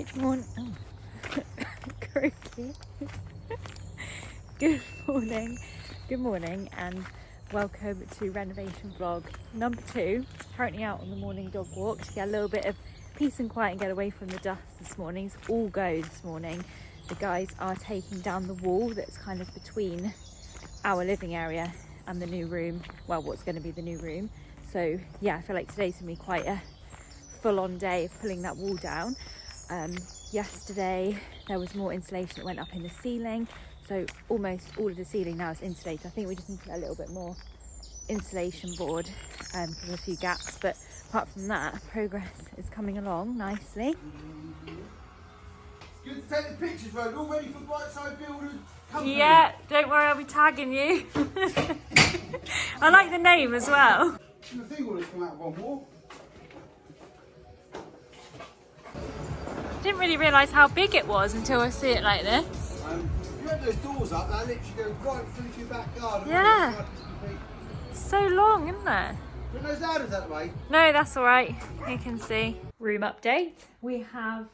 Good morning. Oh. Crikey. Good morning. Good morning and welcome to renovation vlog number 2. Currently out on the morning dog walk to get a little bit of peace and quiet and get away from the dust this morning. It's all go this morning. The guys are taking down the wall that's kind of between our living area and the new room. Well, what's going to be the new room. So yeah, I feel like today's going to be quite a full-on day of pulling that wall down. Yesterday there was more insulation that went up in the ceiling, so almost all of the ceiling now is insulated. I think we just need to put a little bit more insulation board because there's a few gaps, but apart from that, progress is coming along nicely. It's good to take the pictures, Rosie. All ready for Brightside Builders Company. Yeah, don't worry, I'll be tagging you. I like the name as well. The thing will come out of one wall. Didn't really realise how big it was until I see it like this. You have those doors up, they literally go right through to your back garden. Yeah. So long, isn't there? Put those ladders that way. No, that's all right. You can see. Room update. We have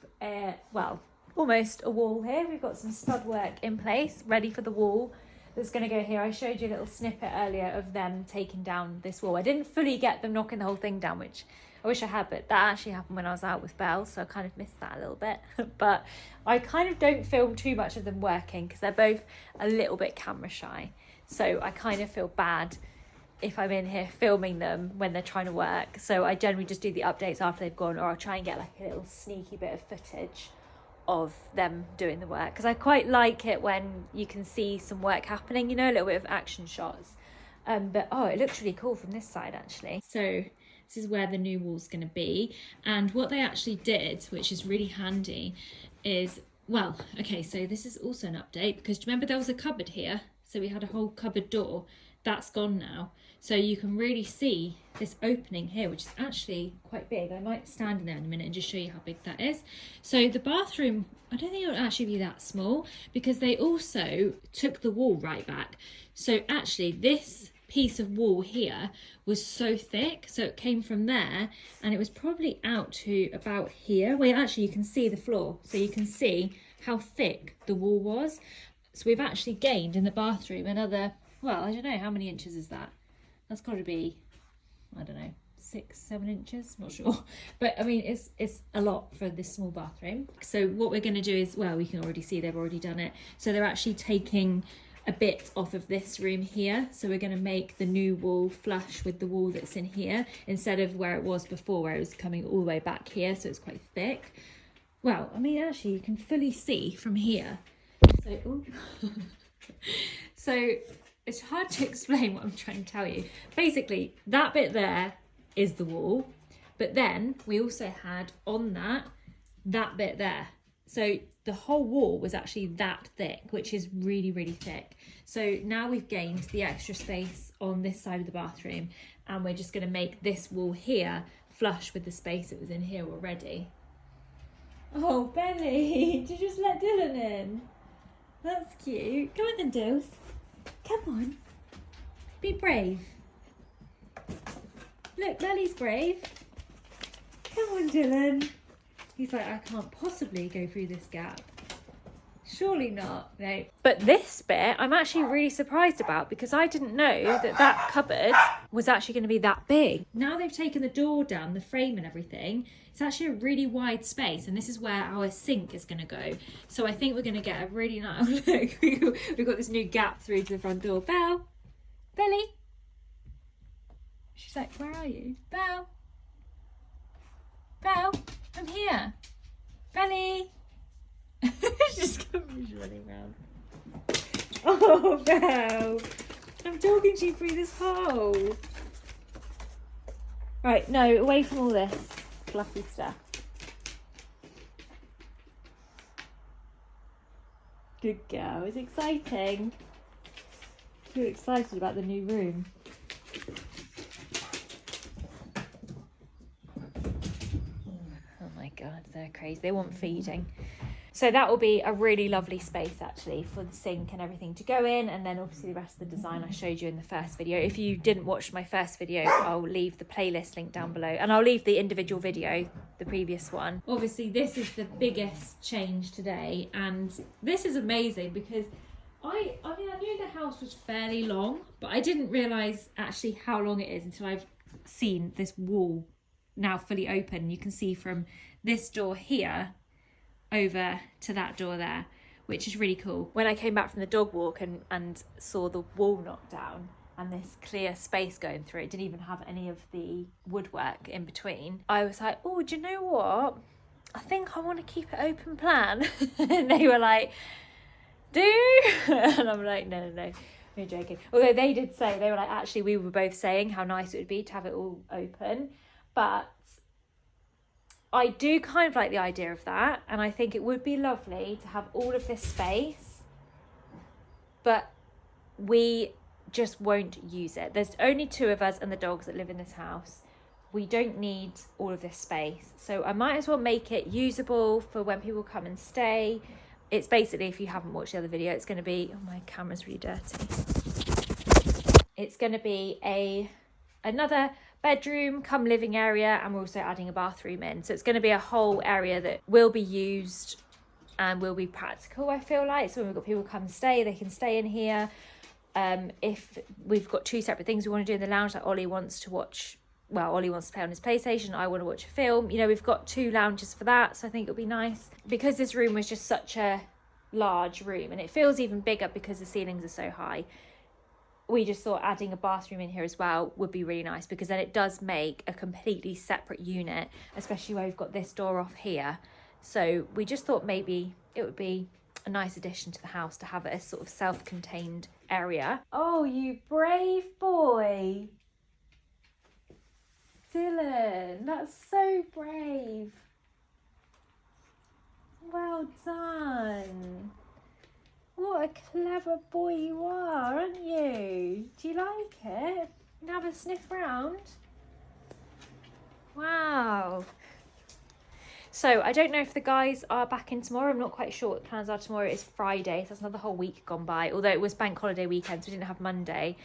almost a wall here. We've got some stud work in place, ready for the wall that's going to go here. I showed you a little snippet earlier of them taking down this wall. I didn't fully get them knocking the whole thing down, which I wish I had, but that actually happened when I was out with Belle, so I kind of missed that a little bit. But I kind of don't film too much of them working because they're both a little bit camera shy. So I kind of feel bad if I'm in here filming them when they're trying to work. So I generally just do the updates after they've gone, or I'll try and get like a little sneaky bit of footage of them doing the work, because I quite like it when you can see some work happening, you know, a little bit of action shots. But oh, it looks really cool from this side actually. So this is where the new wall's going to be, and what they actually did, which is really handy, is, well, okay, so this is also an update, because remember there was a cupboard here, so we had a whole cupboard door. That's gone now, so you can really see this opening here, which is actually quite big. I might stand in there in a minute and just show you how big that is. So the bathroom, I don't think it would actually be that small, because they also took the wall right back. So actually this piece of wall here was so thick, so it came from there and it was probably out to about here. Well, actually you can see the floor, so you can see how thick the wall was. So we've actually gained in the bathroom another, well, I don't know, how many inches is that? That's got to be, I don't know, 6-7 inches, not sure, but I mean it's a lot for this small bathroom. So what we're going to do is, well, we can already see they've already done it, so they're actually taking a bit off of this room here, so we're going to make the new wall flush with the wall that's in here instead of where it was before, where it was coming all the way back here, so it's quite thick. Well, I mean, actually you can fully see from here, so ooh. So it's hard to explain what I'm trying to tell you. Basically that bit there is the wall, but then we also had on that bit there, so the whole wall was actually that thick, which is really, really thick. So now we've gained the extra space on this side of the bathroom, and we're just going to make this wall here flush with the space that was in here already. Oh, Belly, did you just let Dylan in? That's cute. Come on then, Dills. Come on. Be brave. Look, Belly's brave. Come on, Dylan. He's like, I can't possibly go through this gap. Surely not. No. But this bit, I'm actually really surprised about, because I didn't know that cupboard was actually going to be that big. Now they've taken the door down, the frame and everything, it's actually a really wide space, and this is where our sink is going to go. So I think we're going to get a really nice, look, we've got this new gap through to the front door. Belle? Belly? She's like, where are you? Belle? Belle? I'm here. Belly. She's running around. Oh, Belle. I'm talking to you through this hole. Right, no, away from all this fluffy stuff. Good girl. It's exciting. You're excited about the new room. God, they're crazy. They want feeding. So that will be a really lovely space actually for the sink and everything to go in, and then obviously the rest of the design I showed you in the first video. If you didn't watch my first video, I'll leave the playlist link down below, and I'll leave the individual video, the previous one. Obviously this is the biggest change today, and this is amazing because I mean, I knew the house was fairly long, but I didn't realise actually how long it is until I've seen this wall now fully open. You can see from this door here over to that door there, which is really cool. When I came back from the dog walk and saw the wall knocked down and this clear space going through, it didn't even have any of the woodwork in between, I was like, oh, do you know what? I think I want to keep it open plan. And they were like, do you? And I'm like, no, we're joking. Although they did say, they were like, actually, we were both saying how nice it would be to have it all open. But I do kind of like the idea of that. And I think it would be lovely to have all of this space. But we just won't use it. There's only 2 of us and the dogs that live in this house. We don't need all of this space. So I might as well make it usable for when people come and stay. It's basically, if you haven't watched the other video, it's going to be, oh, my camera's really dirty. It's going to be another bedroom come living area, and we're also adding a bathroom in. So it's going to be a whole area that will be used and will be practical, I feel like. So when we've got people come and stay, they can stay in here. If we've got 2 separate things we want to do in the lounge, like Ollie wants to watch, well, Ollie wants to play on his PlayStation, I want to watch a film, you know, we've got 2 lounges for that. So I think it'll be nice because this room was just such a large room, and it feels even bigger because the ceilings are so high. We just thought adding a bathroom in here as well would be really nice, because then it does make a completely separate unit, especially where we've got this door off here. So we just thought maybe it would be a nice addition to the house to have it as sort of self-contained area. Oh, you brave boy. Dylan, that's so brave. Well done. What a clever boy you are, aren't you? Do you like it? And have a sniff round? Wow. So I don't know if the guys are back in tomorrow. I'm not quite sure what the plans are tomorrow. It's Friday, so that's another whole week gone by. Although it was bank holiday weekend, so we didn't have Monday.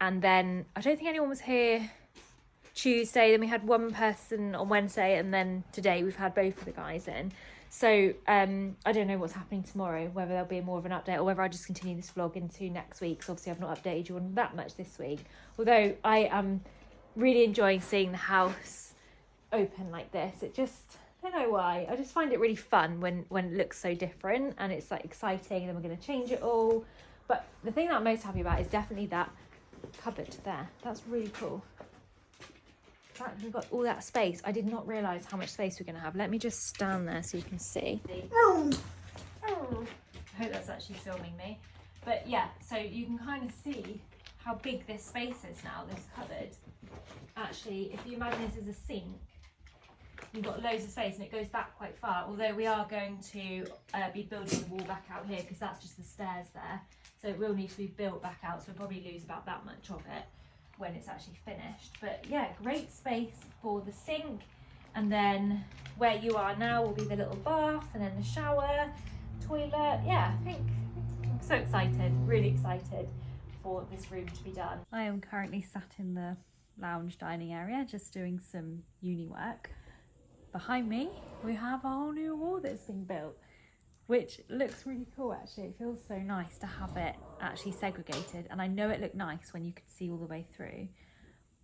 And then I don't think anyone was here Tuesday. Then we had one person on Wednesday, and then today we've had both of the guys in. So I don't know what's happening tomorrow, whether there'll be more of an update or whether I just continue this vlog into next week. So obviously I've not updated you on that much this week. Although I am really enjoying seeing the house open like this. It just, I don't know why, I just find it really fun when it looks so different, and it's like exciting, and then we're going to change it all. But the thing that I'm most happy about is definitely that cupboard there. That's really cool. We've got all that space. I did not realise how much space we're going to have. Let me just stand there so you can see. I hope that's actually filming me. But yeah, so you can kind of see how big this space is now, this cupboard. Actually, if you imagine this as a sink, you've got loads of space, and it goes back quite far. Although we are going to be building the wall back out here, because that's just the stairs there. So it will need to be built back out, so we'll probably lose about that much of it when it's actually finished. But yeah, great space for the sink, and then where you are now will be the little bath, and then the shower, toilet. Yeah, I think I'm so excited, really excited for this room to be done. I am currently sat in the lounge dining area just doing some uni work. Behind me we have a whole new wall that's been built, which looks really cool actually. It feels so nice to have it actually segregated, and I know it looked nice when you could see all the way through,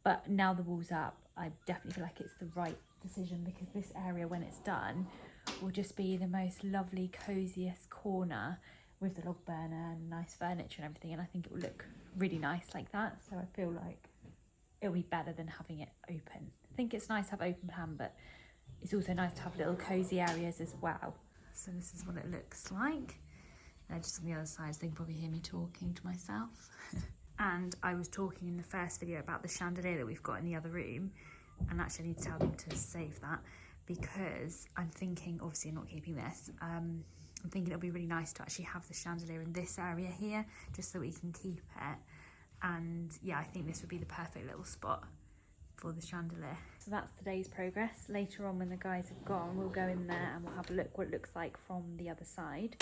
but now the wall's up, I definitely feel like it's the right decision, because this area when it's done will just be the most lovely coziest corner with the log burner and nice furniture and everything, and I think it will look really nice like that. So I feel like it'll be better than having it open. I think it's nice to have open plan, but it's also nice to have little cozy areas as well. So this is what it looks like. Just on the other side, so they can probably hear me talking to myself. And I was talking in the first video about the chandelier that we've got in the other room, and actually I need to tell them to save that, because I'm thinking, obviously I'm not keeping this, I'm thinking it'll be really nice to actually have the chandelier in this area here, just so we can keep it. And yeah, I think this would be the perfect little spot for the chandelier. So that's today's progress. Later on when the guys have gone, we'll go in there and we'll have a look what it looks like from the other side.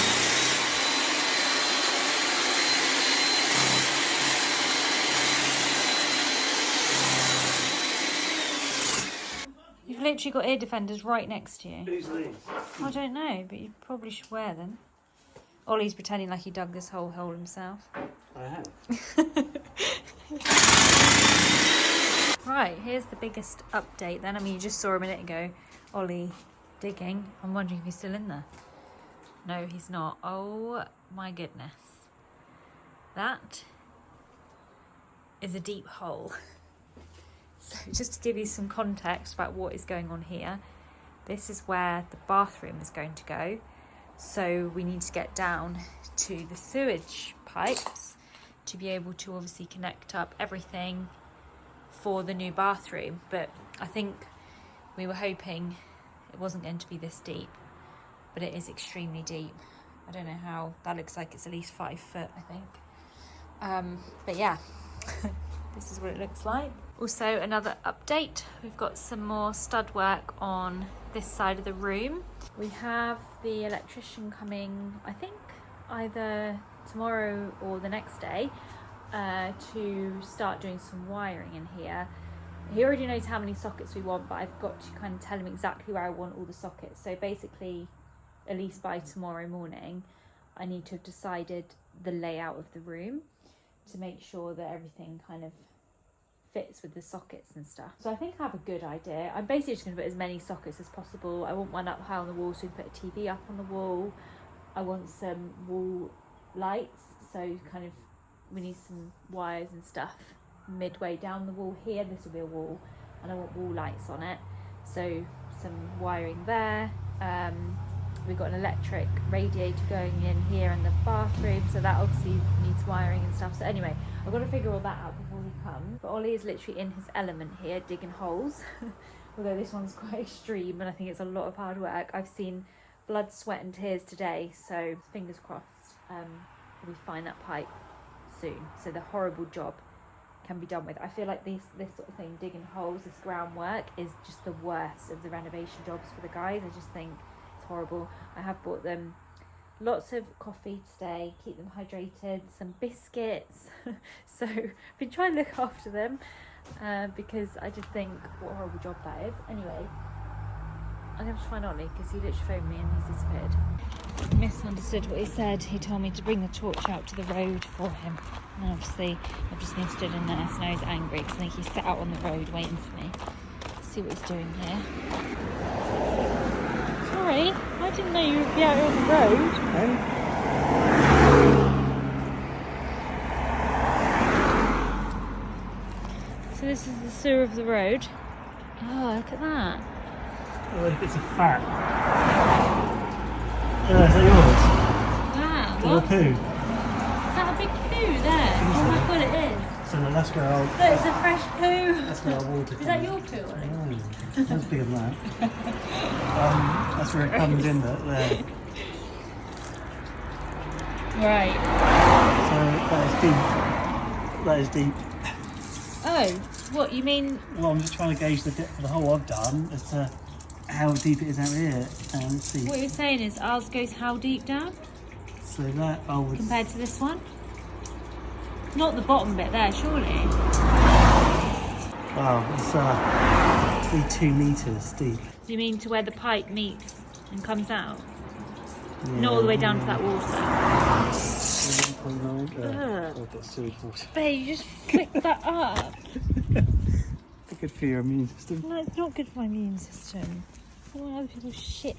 You've literally got ear defenders right next to you. Who's these? I don't know, but you probably should wear them. Ollie's pretending like he dug this whole hole himself. I have. Right, here's the biggest update then. I mean, you just saw a minute ago Ollie digging. I'm wondering if he's still in there. No, he's not. Oh my goodness. That is a deep hole. So just to give you some context about what is going on here, this is where the bathroom is going to go. So we need to get down to the sewage pipes to be able to obviously connect up everything for the new bathroom. But I think we were hoping it wasn't going to be this deep, but it is extremely deep. I don't know how, that looks like it's at least 5 foot, I think. But yeah, this is what it looks like. Also, another update, we've got some more stud work on this side of the room. We have the electrician coming, I think, either tomorrow or the next day to start doing some wiring in here. He already knows how many sockets we want, but I've got to kind of tell him exactly where I want all the sockets. So basically, at least by tomorrow morning, I need to have decided the layout of the room to make sure that everything kind of fits with the sockets and stuff. So I think I have a good idea. I'm basically just going to put as many sockets as possible. I want one up high on the wall, so we put a TV up on the wall. I want some wall lights, so kind of we need some wires and stuff midway down the wall here. This will be a wall, and I want wall lights on it, so some wiring there. We've got an electric radiator going in here in the bathroom, so that obviously needs wiring and stuff. So anyway, I've got to figure all that out before we come. But Ollie is literally in his element here, digging holes. Although this one's quite extreme, and I think it's a lot of hard work. I've seen blood, sweat and tears today, so fingers crossed we find that pipe soon, so the horrible job can be done with. I feel like this sort of thing, digging holes, this groundwork, is just the worst of the renovation jobs for the guys. I just think horrible. I have bought them lots of coffee today, keep them hydrated, some biscuits. So I've been trying to look after them because I just think what a horrible job that is. Anyway, I'm going to find Ollie because he literally phoned me and he's disappeared. I misunderstood what he said. He told me to bring the torch out to the road for him, and obviously I've just been stood in there, so now he's angry because I think he's sat out on the road waiting for me. Let's see what he's doing here. Sorry, I didn't know you would be out here on the road. So this is the sewer of the road. Oh, look at that. Oh, look, it's a fat. Is that yours? Wow. Little poo. Is that a big poo there? Oh my god, it is. So that's where I'll. Look, it's a fresh poo. That's where our water. Is that your poo, Ollie? No, that's bigger than that. That's where it comes in. There. Right. So that is deep. That is deep. Oh, what you mean? Well, I'm just trying to gauge the depth of the hole I've done as to how deep it is out here. And let's see. What you're saying is ours goes how deep down So that I would. compared to this one? Not the bottom bit there, surely. Wow, it's be 2 meters deep. Do you mean to where the pipe meets and comes out? Yeah, Not all the way down to that water. 1.9. I'll get sewage water. Babe, you just flicked that up. It's good for your immune system. No, it's not good for my immune system. I don't want other people's shit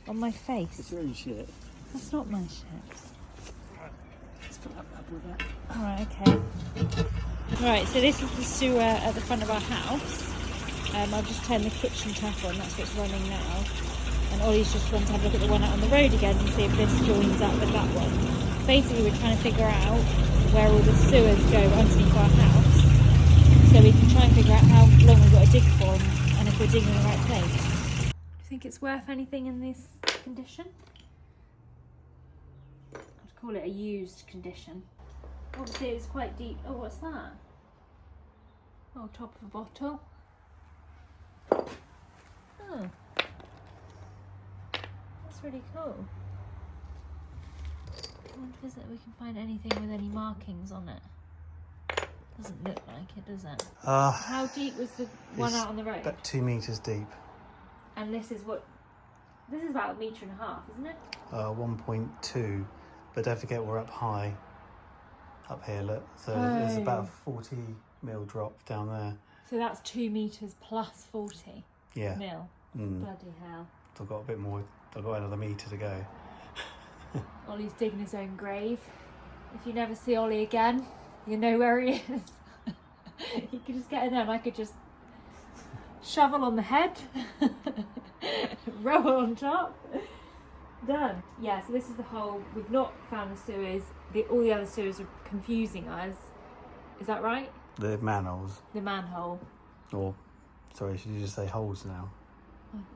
on my face. It's your own shit. That's not my shit. Let's put that bubble there. Alright, okay. Right, so this is the sewer at the front of our house. I've just turned the kitchen tap on, that's what's running now. And Ollie's just gone to have a look at the one out on the road again to see if this joins up with that one. Basically, we're trying to figure out where all the sewers go underneath our house, so we can try and figure out how long we've got to dig for and if we're digging in the right place. Do you think it's worth anything in this condition? I'd call it a used condition. Obviously it's quite deep. Oh, what's that? Oh, top of a bottle. Oh, that's really cool. I wonder if we can find anything with any markings on it. Doesn't look like it, does it? How deep was the one out on the road? About 2 meters deep. And this is what? This is about 1.5 meters, isn't it? 1.2, but don't forget we're up high. Up here, look. So there's about a 40 mil drop down there. So that's 2 meters plus 40 mil. Bloody hell. I've got a bit more. I've got another meter to go. Ollie's digging his own grave. If you never see Ollie again, you know where he is. You could just get in there and I could just shovel on the head, rubber on top, done. Yeah, so this is the hole. We've not found the sewers. All the other sewers are confusing us. Is that right? The manholes. The manhole. Or, sorry, should you just say holes now?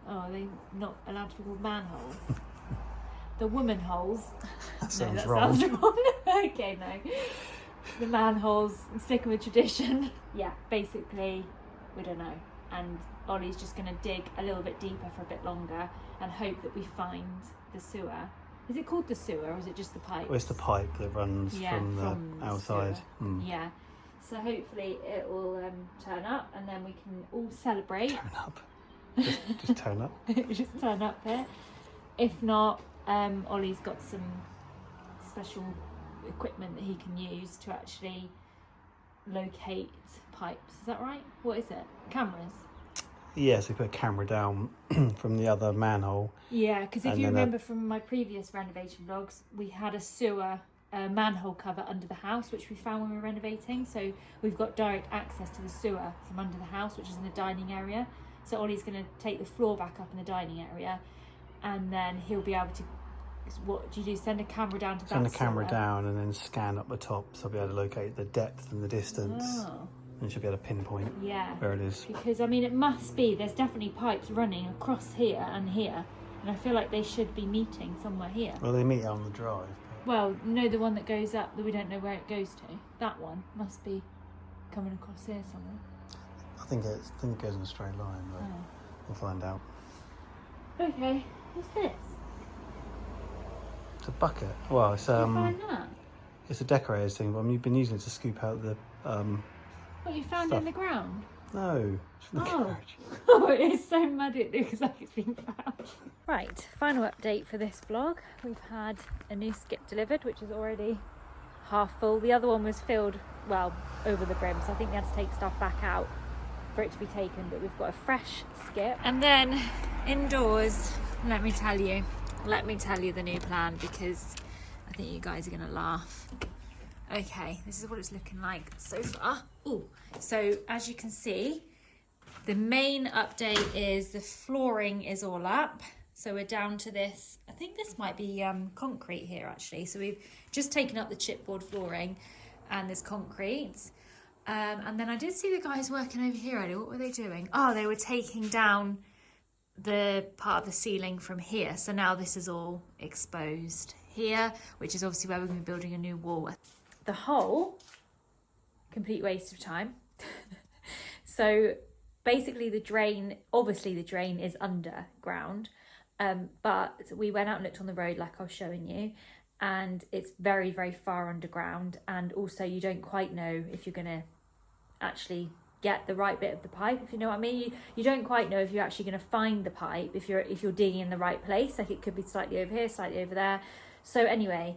Oh, are they not allowed to be called manholes? The woman holes. That sounds that wrong. Sounds wrong. Okay, no. The manholes, sticking with tradition. Yeah, basically, we don't know. And Ollie's just going to dig a little bit deeper for a bit longer and hope that we find the sewer. Is it called the sewer or is it just the pipe? Well, it's the pipe that runs from the outside. Yeah. So hopefully it will turn up and then we can all celebrate. Turn up. Just turn up. Just turn up here. If not, Ollie's got some special equipment that he can use to actually locate pipes. Is that right? What is it? Cameras? Yeah, so we put a camera down from the other manhole. Yeah, because if you remember from my previous renovation vlogs, we had a sewer manhole cover under the house, which we found when we were renovating. So we've got direct access to the sewer from under the house, which is in the dining area. So Ollie's going to take the floor back up in the dining area, and then he'll be able to. What do you do? Send a camera down to that Send the camera sewer? down and then scan up the top, so I'll be able to locate the depth and the distance. Oh. And she'll be able to pinpoint where it is. Because I mean, it must be. There's definitely pipes running across here and here, and I feel like they should be meeting somewhere here. Well, they meet out on the drive. Well, you know the one that goes up that we don't know where it goes to. That one must be coming across here somewhere. I think it goes in a straight line, but we'll find out. Okay, what's this? It's a bucket. Well, it's Did you find that? it's a decorator's thing, but you've been using it to scoop out the What you found stuff. in the ground? No, it's from the garage. Oh, it's so muddy it looks like it's been found. Right, final update for this vlog. We've had a new skip delivered, which is already half full. The other one was filled, well, over the brim, so I think they had to take stuff back out for it to be taken, but we've got a fresh skip. And then indoors, let me tell you the new plan, because I think you guys are gonna laugh. Okay, this is what it's looking like so far. Ooh, so as you can see, the main update is the flooring is all up. So we're down to this, I think this might be concrete here actually. So we've just taken up the chipboard flooring and there's concrete. And then I did see the guys working over here earlier. What were they doing? Oh, they were taking down the part of the ceiling from here. So now this is all exposed here, which is obviously where we're going to be building a new wall. The whole complete waste of time. So basically the drain is underground, but we went out and looked on the road like I was showing you, and it's very, very far underground, and also you don't quite know if you're going to actually get the right bit of the pipe, if you know what I mean. You don't quite know if you're actually going to find the pipe, if you're digging in the right place. Like it could be slightly over here, slightly over there. So anyway,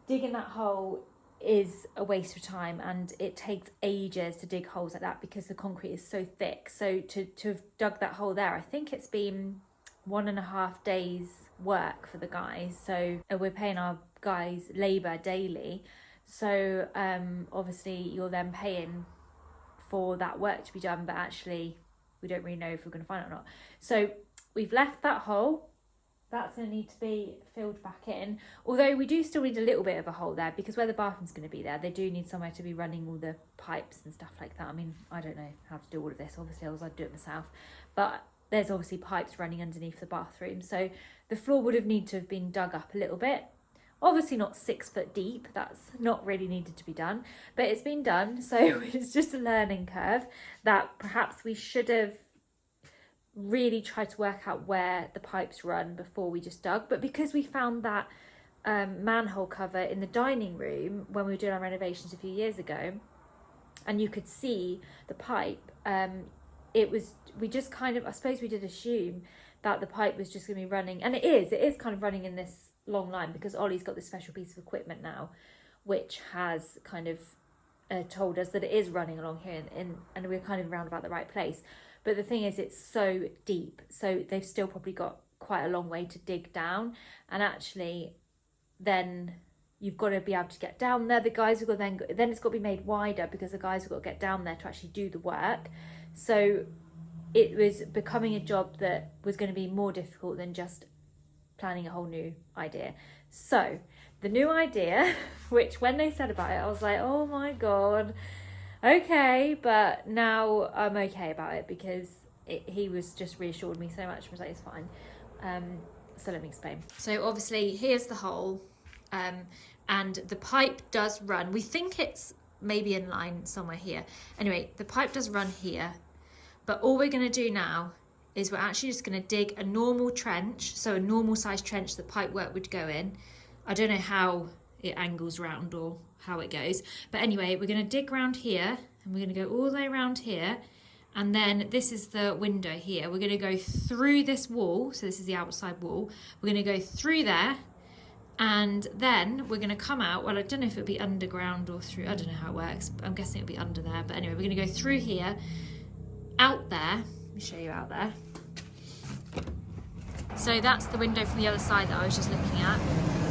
digging that hole is a waste of time, and it takes ages to dig holes like that because the concrete is so thick. So to have dug that hole there, I think it's been 1.5 days work for the guys. So we're paying our guys labour daily, so obviously you're then paying for that work to be done, but actually we don't really know if we're going to find it or not. So we've left that hole. That's going to need to be filled back in, although we do still need a little bit of a hole there, because where the bathroom's going to be there, they do need somewhere to be running all the pipes and stuff like that. I mean, I don't know how to do all of this, obviously, else I'd do it myself, but there's obviously pipes running underneath the bathroom, so the floor would have needed to have been dug up a little bit. Obviously not 6 foot deep, that's not really needed to be done, but it's been done, so it's just a learning curve that perhaps we should have really tried to work out where the pipes run before we just dug. But because we found that manhole cover in the dining room when we were doing our renovations a few years ago, and you could see the pipe, we just kind of, I suppose we did assume that the pipe was just going to be running, and it is kind of running in this long line, because Ollie's got this special piece of equipment now which has kind of told us that it is running along here, and we're kind of round about the right place. But the thing is, it's so deep, so they've still probably got quite a long way to dig down, and actually then you've got to be able to get down there. The guys have got then it's got to be made wider, because the guys have got to get down there to actually do the work. So it was becoming a job that was going to be more difficult than just planning a whole new idea. So the new idea, which when they said about it, I was like, oh my God, okay. But now I'm okay about it, because he was just reassured me so much. I was like, it's fine. So let me explain. So obviously here's the hole, and the pipe does run. We think it's maybe in line somewhere here. Anyway, the pipe does run here, but all we're going to do now is we're actually just going to dig a normal trench, so a normal size trench that pipe work would go in. I don't know how it angles round or how it goes, but anyway, we're going to dig around here, and we're going to go all the way around here, and then this is the window here. We're going to go through this wall, so this is the outside wall. We're going to go through there, and then we're going to come out. Well, I don't know if it'll be underground or through, I don't know how it works, but I'm guessing it'll be under there. But anyway, we're going to go through here, out there. Let me show you out there. So that's the window from the other side that I was just looking at.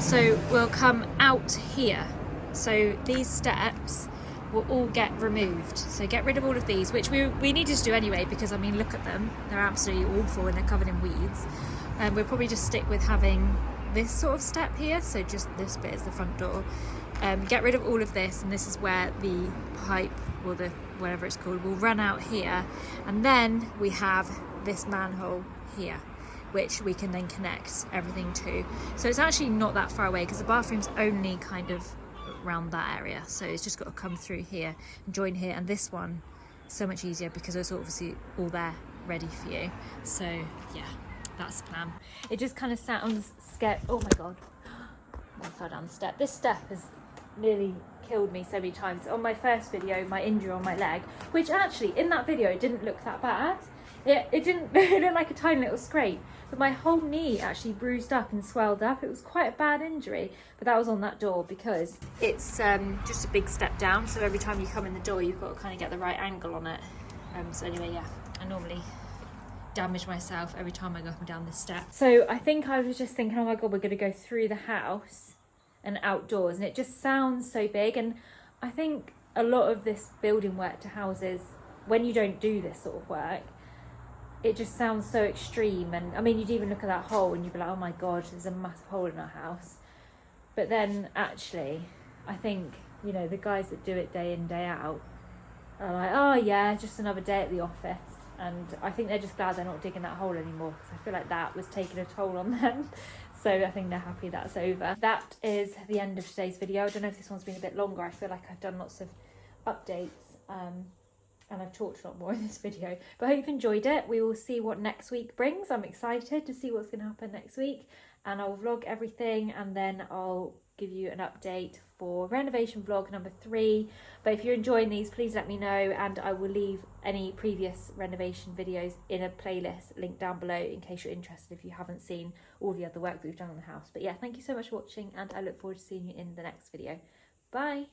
So we'll come out here. So these steps will all get removed. So get rid of all of these, which we needed to do anyway, because I mean, look at them. They're absolutely awful and they're covered in weeds. We'll probably just stick with having this sort of step here. So just this bit is the front door. Get rid of all of this, and this is where the pipe, or the whatever it's called, will run out here. And then we have this manhole here, which we can then connect everything to. So it's actually not that far away, because the bathroom's only kind of around that area. So it's just got to come through here and join here. And this one is so much easier, because it's obviously all there ready for you. So yeah, that's the plan. It just kind of sounds scared. Oh my God, I fell down the step. This step has nearly killed me so many times. On my first video, my injury on my leg, which actually in that video it didn't look that bad. It didn't it looked like a tiny little scrape, but my whole knee actually bruised up and swelled up. It was quite a bad injury, but that was on that door, because it's just a big step down, so every time you come in the door you've got to kind of get the right angle on it. So anyway, yeah, I normally damage myself every time I go up and down this step. So I think I was just thinking, oh my God, we're going to go through the house and outdoors, and it just sounds so big. And I think a lot of this building work to houses, when you don't do this sort of work, it just sounds so extreme. And I mean, you'd even look at that hole and you'd be like, oh my God, there's a massive hole in our house. But then actually, I think, you know, the guys that do it day in, day out are like, oh yeah, just another day at the office. And I think they're just glad they're not digging that hole anymore, because I feel like that was taking a toll on them. So I think they're happy that's over. That is the end of today's video. I don't know if this one's been a bit longer. I feel like I've done lots of updates and I've talked a lot more in this video. But I hope you've enjoyed it. We will see what next week brings. I'm excited to see what's going to happen next week. And I'll vlog everything, and then I'll give you an update for renovation vlog number 3. But if you're enjoying these, please let me know, and I will leave any previous renovation videos in a playlist linked down below in case you're interested, if you haven't seen all the other work that we've done on the house. But yeah, thank you so much for watching, and I look forward to seeing you in the next video. Bye.